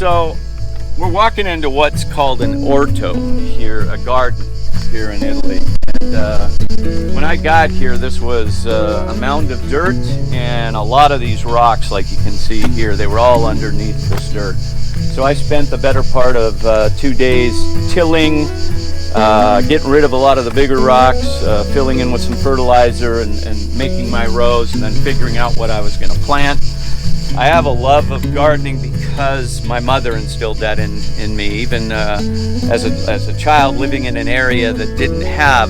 So we're walking into what's called an orto here, a garden here in Italy. And when I got here, this was a mound of dirt and a lot of these rocks, like you can see here, they were all underneath this dirt. So I spent the better part of 2 days tilling, getting rid of a lot of the bigger rocks, filling in with some fertilizer and making my rows, and then figuring out what I was going to plant. I have a love of gardening because my mother instilled that in me. Even as a child living in an area that didn't have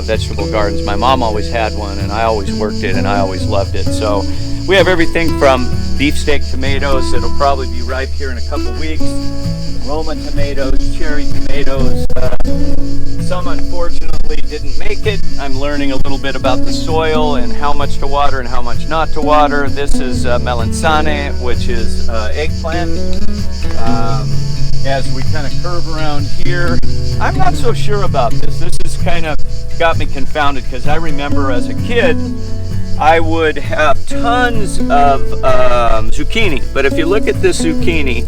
vegetable gardens, my mom always had one, and I always worked it, and I always loved it. So we have everything from beefsteak tomatoes that'll probably be ripe here in a couple weeks, Roma tomatoes, cherry tomatoes. Some unfortunately didn't make it. I'm learning a little bit about the soil and how much to water and how much not to water. This is melanzane, which is eggplant. As we kind of curve around here, I'm not so sure about this. This has kind of got me confounded because I remember as a kid, I would have tons of zucchini. But if you look at this zucchini,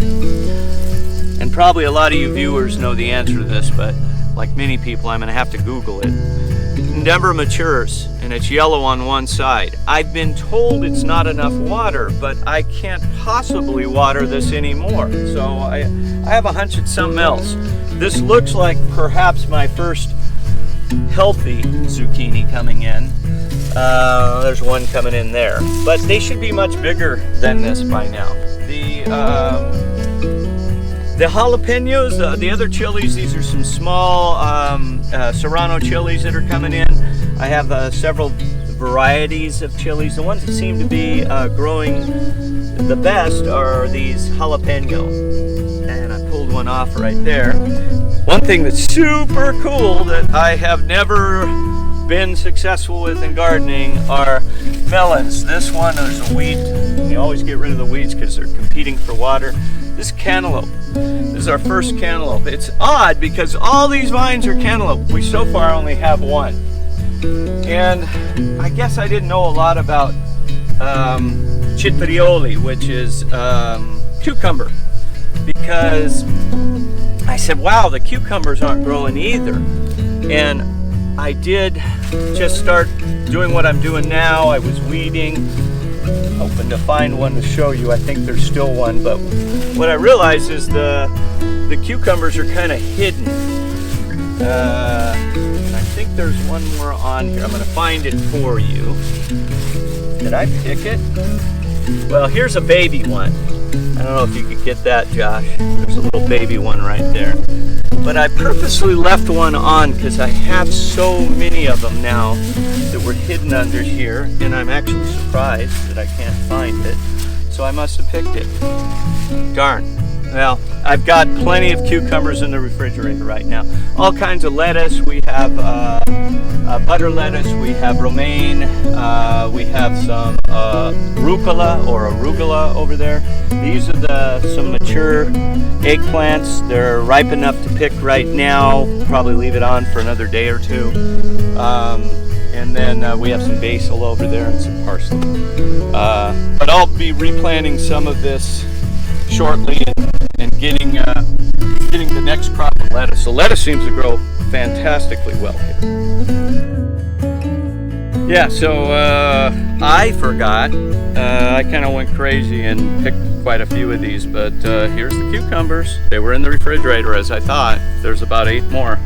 and probably a lot of you viewers know the answer to this, but like many people, I'm going to have to Google it. It never matures, and it's yellow on one side. I've been told it's not enough water, but I can't possibly water this anymore. So I have a hunch it's something else. This looks like perhaps my first healthy zucchini coming in. There's one coming in there, but they should be much bigger than this by now. The jalapenos, the other chilies, these are some small serrano chilies that are coming in. I have several varieties of chilies. The ones that seem to be growing the best are these jalapeno. And I pulled one off right there. One thing that's super cool that I have never been successful with in gardening are melons. This one, there's a weed. You always get rid of the weeds because they're competing for water. This cantaloupe. This is our first cantaloupe. It's odd because all these vines are cantaloupe. We so far only have one. And I guess I didn't know a lot about citrioli, which is cucumber, because I said, wow, the cucumbers aren't growing either. And I did just start doing what I'm doing now. I was weeding, hoping to find one to show you. I think there's still one, but what I realized is the cucumbers are kind of hidden. I think there's one more on here. I'm going to find it for you. Did I pick it? Well, here's a baby one. I don't know if you could get that, Josh. There's a little baby one right there. But I purposely left one on because I have so many of them now that were hidden under here, and I'm actually surprised that I can't find it. So I must have picked it. Darn. Well, I've got plenty of cucumbers in the refrigerator right now. All kinds of lettuce. We have butter lettuce. We have romaine. We have some rucola or arugula over there. These are some mature eggplants. They're ripe enough to pick right now. Probably leave it on for another day or two. And then we have some basil over there and some parsley. But I'll be replanting some of this shortly and getting the next crop of lettuce. The lettuce seems to grow fantastically well here. Yeah, so I forgot. I kind of went crazy and picked quite a few of these, but here's the cucumbers. They were in the refrigerator as I thought. There's about 8 more.